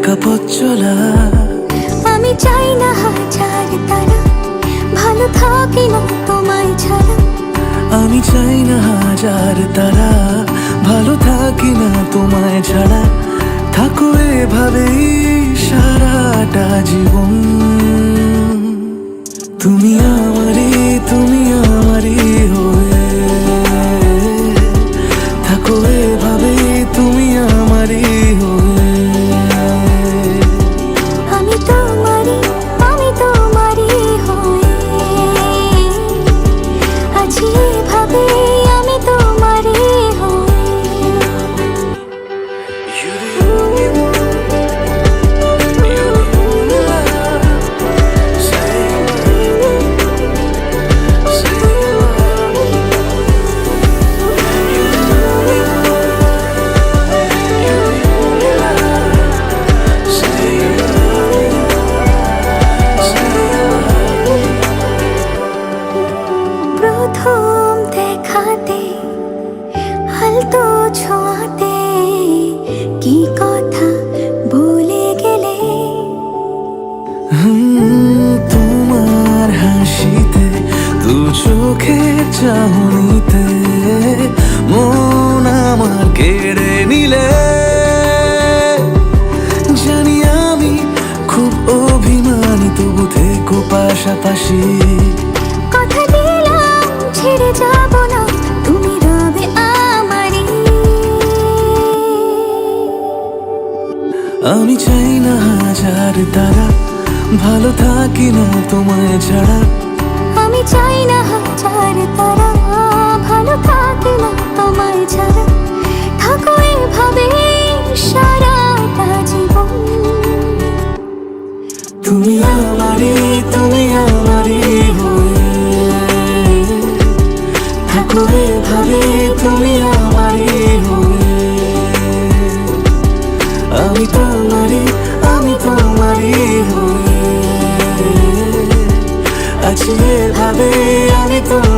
একা পথ চলা। আমি চাই না হাজার তারা, ভালো থাকি না তোমায় ছাড়া। আমি চাই না হাজার তারা, ভালো থাকি না তোমায় ছাড়া। থাকো এভাবেই সারাটা জীবন। তুমি আমারই, তুমি আমারই হয়ে থাকো এভাবেই, তুমি আমারই হয়ে। আমি তোমারই, আমি তোমারই হয়ে আছি এভাবে, আমি তোমারই হয়ে। প্রথম দেখাতে হালতো ছোঁয়াতে কি কথা বলে গেলে। তোমার হাসিতে, দু চোখের চাহনিতে মন আমার কেড়ে নিলে। জানি আমি খুব অভিমানী, তবু থেকো পাশাপাশি। কথা দিলাম ছেড়ে যাব না, তুমি রবে আমারই। আমি চাই না হাজার তারা, ভালো থাকি না তোমায় ছাড়া। আমি চাই না হাজার তারা, ভালো থাকি না তোমায় ছাড়া। থাকো এভাবে সারাটা জীবন। তুমি আমারই, তুমি আমারই হয়ে থাকো এভাবে, তুমি আমারই হয়ে। আমি তোমারই, আমি তোমারই হয়ে আছি এভাবে, আমি তোমার।